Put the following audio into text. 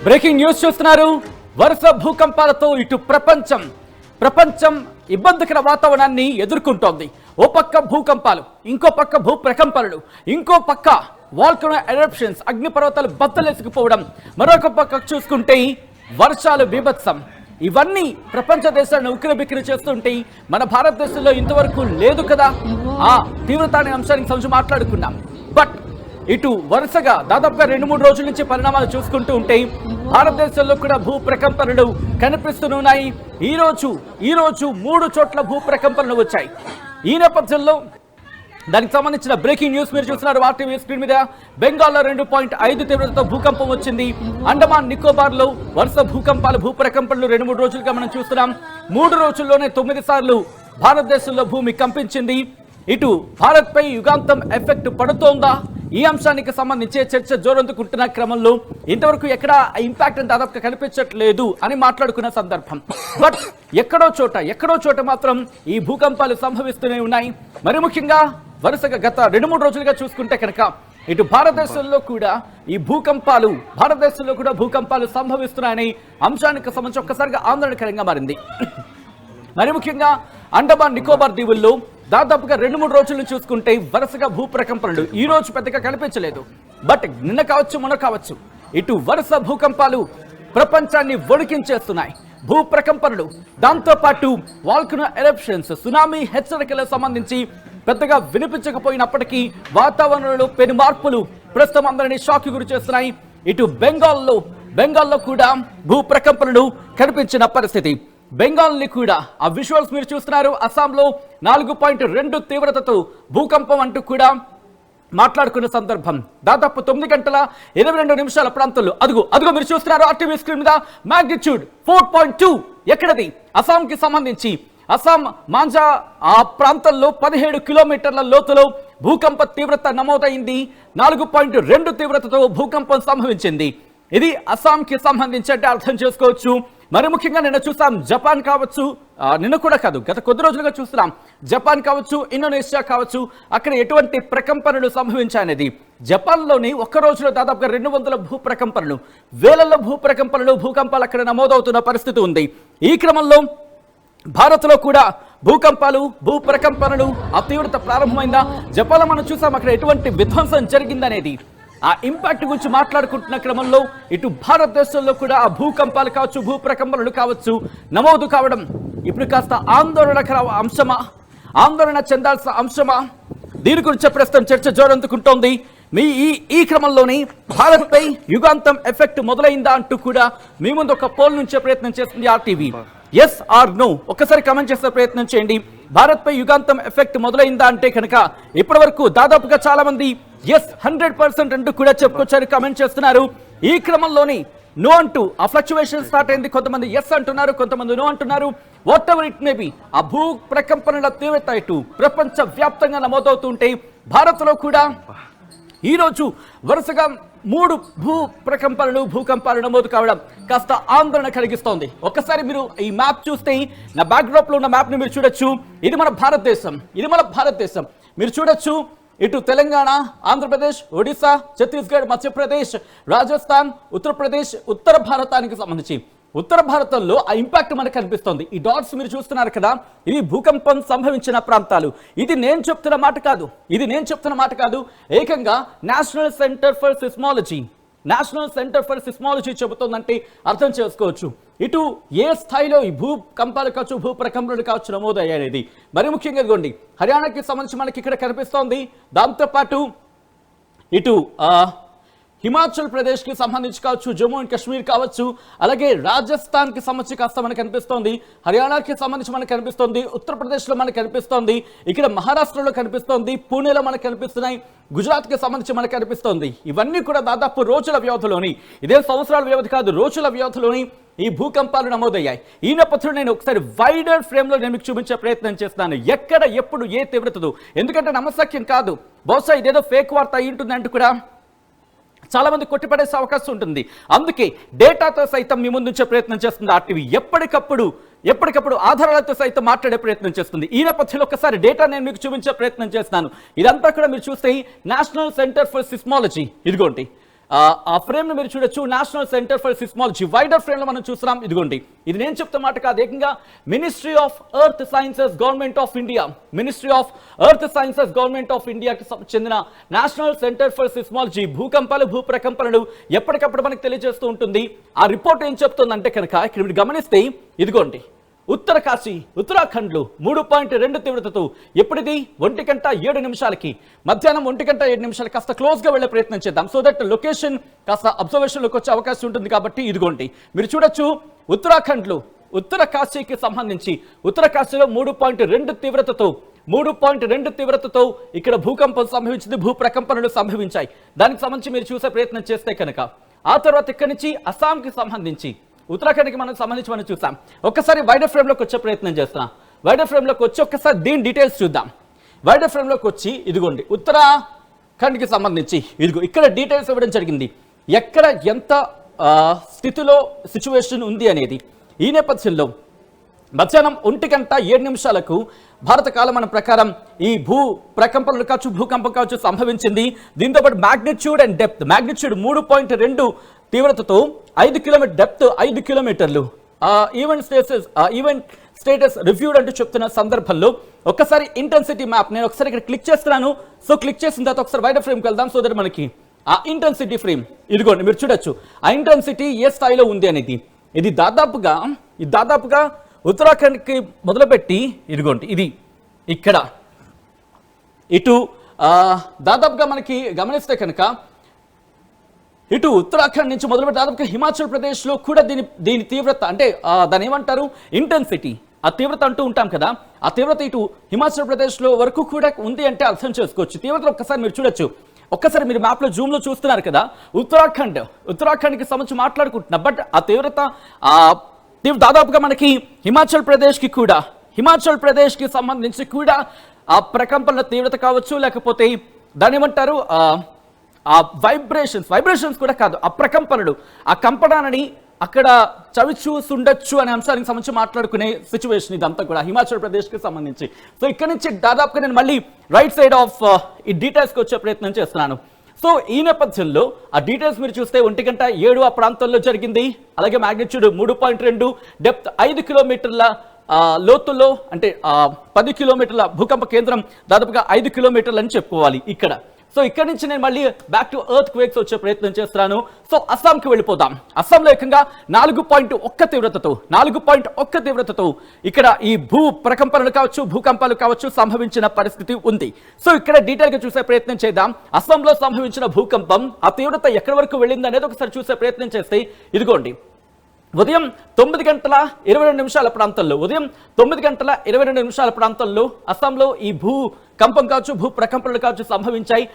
Breaking news చూస్తున్నారు. వరుస భూకంపాలతో ఇటు ప్రపంచం ఇబ్బందికర వాతావరణాన్ని ఎదుర్కొంటోంది. ఓ పక్క భూకంపాలు, ఇంకో పక్క భూ ప్రకంపనలు, ఇంకో పక్క వాల్కనో ఎరప్షన్స్, అగ్నిపర్వతాలు బద్దలేసుకుపోవడం, మరొక పక్క చూసుకుంటే వర్షాలు బీభత్సం. ఇవన్నీ ప్రపంచ దేశాలను ఉక్కిరిబిక్కిరి చేస్తుంటే మన భారతదేశంలో ఇంతవరకు లేదు కదా. ఆ తీవ్రత అనే అంశానికి సంబంధించి మాట్లాడుకున్నాం. బట్ ఇటు వరుసగా దాదాపుగా 2-3 రోజుల నుంచి పరిణామాలు చూసుకుంటూ ఉంటే భారతదేశంలో కూడా భూ ప్రకంపనలు కనిపిస్తున్నాయి. ఈ రోజు 3 చోట్ల భూ ప్రకంపనలు వచ్చాయి. ఈ నేపథ్యంలో దానికి సంబంధించిన బ్రేకింగ్ న్యూస్ మీరు చూస్తున్నారు. ఆర్టీవీ స్క్రీన్ మీద బెంగాల్లో 2.5 తీవ్రతతో భూకంపం వచ్చింది. అండమాన్ నికోబార్ లో వరుస భూకంపాలు, భూ ప్రకంపనలు 2-3 రోజులుగా మనం చూస్తున్నాం. 3 రోజుల్లోనే 9 సార్లు భారతదేశంలో భూమి కంపించింది. ఇటు భారత్ పై యుగాంతం ఎఫెక్ట్ పడుతోందా? ఈ అంశానికి సంబంధించి చర్చ జోరందుకుంటున్న క్రమంలో ఇంతవరకు ఎక్కడ ఇంపాక్ట్ దాదాపుగా కనిపించట్లేదు అని మాట్లాడుకున్న సందర్భం. బట్ ఎక్కడో చోట మాత్రం ఈ భూకంపాలు సంభవిస్తూనే ఉన్నాయి. మరి ముఖ్యంగా వరుసగా గత 2-3 రోజులుగా చూసుకుంటే కనుక ఇటు భారతదేశంలో కూడా భూకంపాలు సంభవిస్తున్నాయని అంశానికి సంబంధించి ఒక్కసారిగా ఆందోళనకరంగా మారింది. మరి ముఖ్యంగా అండమాన్ నికోబార్ దీవుల్లో దాదాపుగా 2-3 రోజులు చూసుకుంటే వరుసగా భూ ప్రకంపనలు ఈ రోజు పెద్దగా కనిపించలేదు. బట్ నిన్న కావచ్చు, మొన్న కావచ్చు, ఇటు వరుస భూకంపాలు ప్రపంచాన్ని వణికించేస్తున్నాయి. భూ ప్రకంపనలు, దాంతోపాటు వాల్కనో ఎరప్షన్స్, సునామీ హెచ్చరికలకు సంబంధించి పెద్దగా వినిపించకపోయినప్పటికీ వాతావరణంలో పెను మార్పులు ప్రస్తుతం అందరినీ షాక్ గురి చేస్తున్నాయి. ఇటు బెంగాల్లో కూడా భూ ప్రకంపనలు కనిపించిన పరిస్థితి. బెంగాల్ని కూడా ఆ విజువల్స్ మీరు చూస్తున్నారు. అస్సాంలో 4.2 తీవ్రతతో భూకంపం అంటూ కూడా మాట్లాడుకున్న సందర్భం. దాదాపు 9 గంటల 22 నిమిషాల ప్రాంతంలో అదుగో మీరు చూస్తున్నారు ఆర్టీవీ స్క్రీన్ మీద మ్యాగ్నిట్యూడ్ 4.2. ఎక్కడది? అస్సాంకి సంబంధించి అస్సాం మాంజా ఆ ప్రాంతంలో 17 కిలోమీటర్ల లోతులో భూకంప తీవ్రత నమోదైంది. 4.2 తీవ్రతతో భూకంపం సంభవించింది. ఇది అస్సాంకి సంబంధించి అంటే అర్థం చేసుకోవచ్చు. మరి ముఖ్యంగా నిన్న చూసాం జపాన్ కావచ్చు, నిన్న కూడా కాదు గత కొద్ది రోజులుగా చూస్తున్నాం జపాన్ కావచ్చు, ఇండోనేషియా కావచ్చు, అక్కడ ఎటువంటి ప్రకంపనలు సంభవించాయనేది. జపాన్లోని ఒక్క రోజులో దాదాపుగా 200 భూ ప్రకంపనలు, వేలల్లో భూకంపాలు అక్కడ నమోదవుతున్న పరిస్థితి ఉంది. ఈ క్రమంలో భారత్లో కూడా భూ ప్రకంపనలు ఆ తీవ్రత ప్రారంభమైందా? జపాన్లో మనం చూసాం అక్కడ ఎటువంటి విధ్వంసం జరిగిందనేది. ఆ ఇంపాక్ట్ గురించి మాట్లాడుకుంటున్న క్రమంలో ఇటు భారతదేశంలో కూడా ఆ భూకంపాలు కావచ్చు, భూ ప్రకంపనలు కావచ్చు నమోదు కావడం ఇప్పుడు కాస్త ఆందోళన చెందాల్సిన అంశమా? దీని గురించి ప్రస్తుతం చర్చ జోరందుకుంటోంది. ఈ క్రమంలోని భారత్ పై యుగాంతం ఎఫెక్ట్ మొదలైందా అంటూ కూడా మీ ముందు ఒక పోల్ నుంచే ప్రయత్నం చేస్తుంది ఆర్టీవీ. ఎస్ ఆర్ నో ఒక్కసారి కమెంట్ చేసే ప్రయత్నం చేయండి. భారత్ పై యుగాంతం ఎఫెక్ట్ మొదలైందా అంటే కనుక ఇప్పటి వరకు దాదాపుగా చాలా మంది ఎస్ 100% అంటూ కూడా చెప్పుకొచ్చారు, కమెంట్ చేస్తున్నారు. ఈ క్రమంలోని నో అంటూ ఆ ఫ్లక్చువేషన్ స్టార్ట్ అయింది. కొంతమంది ఎస్ అంటున్నారు, కొంతమంది నో అంటున్నారు. What ever it may be, ఆ భూ ప్రకంపనల తీవ్రత ఇటు ప్రపంచ వ్యాప్తంగా నమోదవుతుంటే భారత్లో కూడా ఈరోజు వరుసగా 3 భూకంపాలు నమోదు కావడం కాస్త ఆందోళన కలిగిస్తోంది. ఒక్కసారి మీరు ఈ మ్యాప్ చూస్తే నా బ్యాక్డ్రాప్ లో ఉన్న మ్యాప్ ని మీరు చూడొచ్చు. ఇది మన భారతదేశం. మీరు చూడొచ్చు ఇటు తెలంగాణ, ఆంధ్రప్రదేశ్, ఒడిశా, ఛత్తీస్గఢ్, మధ్యప్రదేశ్, రాజస్థాన్, ఉత్తరప్రదేశ్, ఉత్తర భారతానికి సంబంధించి ఉత్తర భారతంలో ఆ ఇంపాక్ట్ మనకు కనిపిస్తోంది. ఈ డాట్స్ మీరు చూస్తున్నారు కదా, ఇవి భూకంపం సంభవించిన ప్రాంతాలు. ఇది నేను చెప్తున్న మాట కాదు. ఏకంగా నేషనల్ సెంటర్ ఫర్ సిస్మాలజీ చెబుతోందంటే అర్థం చేసుకోవచ్చు ఇటు ఏ స్థాయిలో ఈ భూకంపాలు కావచ్చు, భూ ప్రకంపనలు కావచ్చు నమోదయ్యాయి. మరి ముఖ్యంగా ఇదిగోండి హర్యానాకి సంబంధించి మనకి ఇక్కడ కనిపిస్తోంది. దాంతోపాటు ఇటు హిమాచల్ ప్రదేశ్కి సంబంధించి కావచ్చు, జమ్మూ అండ్ కాశ్మీర్ కావచ్చు, అలాగే రాజస్థాన్కి సంబంధించి కాస్త మనకు కనిపిస్తోంది, హర్యానాకి సంబంధించి మనకు కనిపిస్తోంది, ఉత్తరప్రదేశ్లో మనకు కనిపిస్తోంది, ఇక్కడ మహారాష్ట్రలో కనిపిస్తోంది, పూణేలో మనకు కనిపిస్తున్నాయి, గుజరాత్కి సంబంధించి మనకు కనిపిస్తోంది. ఇవన్నీ కూడా దాదాపు రోజుల వ్యవధిలోని, ఇదే సంవత్సరాల వ్యవధి కాదు, రోజుల వ్యవధిలోని ఈ భూకంపాలు నమోదయ్యాయి. ఈ నేపథ్యంలో నేను ఒకసారి వైడర్ ఫ్రేమ్లో నేను మీకు చూపించే ప్రయత్నం చేస్తాను. ఎక్కడ, ఎప్పుడు, ఏ తీవ్రతతో, ఎందుకంటే నమ్మశక్యం కాదు. బహుశా ఇదేదో ఫేక్ వార్త అయి ఉంటుంది అంటూ కూడా చాలా మంది కొట్టిపడేసే అవకాశం ఉంటుంది. అందుకే డేటాతో సైతం మీ ముందుంచే ప్రయత్నం చేస్తుంది ఆర్టీవీ. ఎప్పటికప్పుడు ఆధారాలతో సైతం మాట్లాడే ప్రయత్నం చేస్తుంది. ఈ నేపథ్యంలో ఒకసారి డేటా నేను మీకు చూపించే ప్రయత్నం చేస్తాను. ఇదంతా కూడా మీరు చూస్తే నేషనల్ సెంటర్ ఫర్ సిస్మాలజీ, ఇదిగోండి ఆ ఫ్రేమ్ ను మీరు చూడొచ్చు. National centre for seismology wider frame లో మనం చూస్తున్నాం. ఇదిగోండి, ఇది నేను చెప్తున్న మాట కాదు, ఏకంగా ministry of earth sciences government of India, ministry of earth sciences government of ఇండియాకి చెందిన నేషనల్ సెంటర్ ఫర్ సిస్మాలజీ భూకంపాలు భూ ప్రకంపనలు ఎప్పటికప్పుడు మనకు తెలియజేస్తూ ఉంటుంది. ఆ రిపోర్ట్ ఏం చెప్తుందంటే కనుక ఇక్కడ మీరు గమనిస్తే ఇదిగోండి, ఉత్తర కాశీ ఉత్తరాఖండ్లో 3.2 తీవ్రతతో ఎప్పుడిది 1:07 మధ్యాహ్నం 1:07 కాస్త క్లోజ్ గా వెళ్లే ప్రయత్నం చేద్దాం, సో దట్ లొకేషన్ కాస్త అబ్జర్వేషన్ లోకి వచ్చే అవకాశం ఉంటుంది. కాబట్టి ఇదిగోండి మీరు చూడొచ్చు, ఉత్తరాఖండ్లో ఉత్తర కాశీకి సంబంధించి ఉత్తర కాశీలో 3.2 తీవ్రతతో ఇక్కడ భూకంపం సంభవించింది, భూ ప్రకంపనలు సంభవించాయి. దానికి సంబంధించి మీరు చూసే ప్రయత్నం చేస్తే కనుక ఆ తర్వాత ఇక్కడి నుంచి అస్సాంకి సంబంధించి ఉత్తరాఖండ్కి మనం సంబంధించి మనం చూసాం. ఒక్కసారి వైడర్ ఫ్రేమ్లోకి వచ్చే ప్రయత్నం చేస్తున్నాం. వైడర్ ఫ్రేమ్లోకి వచ్చి ఒక్కసారి దీని డీటెయిల్స్ చూద్దాం. వైడర్ ఫ్రేమ్లోకి వచ్చి ఇదిగోండి ఉత్తరాఖండ్కి సంబంధించి ఇదిగో ఇక్కడ డీటెయిల్స్ ఇవ్వడం జరిగింది, ఎక్కడ ఎంత స్థితిలో సిచ్యువేషన్ ఉంది అనేది. ఈ నేపథ్యంలో మధ్యాహ్నం 1:07 భారత కాలమానం ప్రకారం ఈ భూ ప్రకంపనలు కావచ్చు భూకంపం కావచ్చు సంభవించింది. దీంతో పాటు మ్యాగ్నిట్యూడ్ అండ్ డెప్త్, మ్యాగ్నిట్యూడ్ 3.2 తీవ్రతతో 5 కిలోమీటర్, డెప్త్ 5 కిలోమీటర్లు. ఈవెంట్ స్టేటస్ రివ్యూడ్ అంటూ చెప్తున్న సందర్భంలో ఒక్కసారి ఇంటెన్సిటీ మ్యాప్ నేను ఒకసారి ఇక్కడ క్లిక్ చేస్తున్నాను. సో క్లిక్ చేసిన తర్వాత ఒకసారి వైడర్ ఫ్రేమ్కి వెళ్దాం, సో దట్ మనకి ఆ ఇంటెన్సిటీ ఫ్రేమ్ ఇదిగోండి మీరు చూడొచ్చు, ఆ ఇంటెన్సిటీ ఏ స్థాయిలో ఉంది అనేది. ఇది దాదాపుగా ఉత్తరాఖండ్కి మొదలుపెట్టి ఇదిగోండి ఇది ఇక్కడ ఇటు దాదాపుగా మనకి గమనిస్తే కనుక ఇటు ఉత్తరాఖండ్ నుంచి మొదలుపెట్టి దాదాపుగా హిమాచల్ ప్రదేశ్లో కూడా దీని తీవ్రత అంటే దాని ఏమంటారు ఇంటెన్సిటీ, ఆ తీవ్రత అంటూ ఉంటాం కదా, ఆ తీవ్రత ఇటు హిమాచల్ ప్రదేశ్లో వరకు కూడా ఉంది అంటే అర్థం చేసుకోవచ్చు. తీవ్రత ఒక్కసారి మీరు చూడొచ్చు, ఒక్కసారి మీరు మ్యాప్లో జూమ్లో చూస్తున్నారు కదా, ఉత్తరాఖండ్కి సంబంధించి మాట్లాడుకుంటున్నా. బట్ ఆ తీవ్రత దాదాపుగా మనకి హిమాచల్ ప్రదేశ్కి సంబంధించి కూడా ఆ ప్రకంపనల తీవ్రత కావచ్చు, లేకపోతే దాని ఏమంటారు ఆ వైబ్రేషన్స్ కూడా కాదు, ఆ ప్రకంపనలు, ఆ కంపనాన్ని అక్కడ చవి చూసుండొచ్చు అనే అంశానికి సంబంధించి మాట్లాడుకునే సిచ్యువేషన్ ఇదంతా కూడా హిమాచల్ ప్రదేశ్కి సంబంధించి. సో ఇక్కడ నుంచి దాదాపుగా నేను మళ్ళీ రైట్ సైడ్ ఆఫ్ ఈ డీటెయిల్స్కి వచ్చే ప్రయత్నం చేస్తున్నాను. సో ఈ నేపథ్యంలో ఆ డీటెయిల్స్ మీరు చూస్తే 1:07 ఆ ప్రాంతంలో జరిగింది. అలాగే మ్యాగ్నిట్యూడ్ 3.2, డెప్త్ 5 కిలోమీటర్ల లోతుల్లో, అంటే 10 కిలోమీటర్ల భూకంప కేంద్రం దాదాపుగా 5 కిలోమీటర్లు అని చెప్పుకోవాలి ఇక్కడ. సో ఇక్కడ నుంచి నేను మళ్ళీ బ్యాక్ టు ఎర్త్ క్వేక్స్ వచ్చే ప్రయత్నం చేస్తున్నాను. సో అస్సాంకి వెళ్ళిపోదాం. అస్సాంలో ఏకంగా 4.1 తీవ్రతతో ఇక్కడ ఈ భూ ప్రకంపనలు కావచ్చు భూకంపాలు కావచ్చు సంభవించిన పరిస్థితి ఉంది. సో ఇక్కడ డీటెయిల్ గా చూసే ప్రయత్నం చేద్దాం. అస్సాంలో సంభవించిన భూకంపం ఆ తీవ్రత ఎక్కడి వరకు వెళ్ళింది అనేది ఒకసారి చూసే ప్రయత్నం చేస్తే ఇదిగోండి, ఉదయం 9:22 ప్రాంతంలో అస్సాంలో ఈ భూ కంపం కావచ్చు భూ ప్రకంపనలు కావచ్చు సంభవించాయి.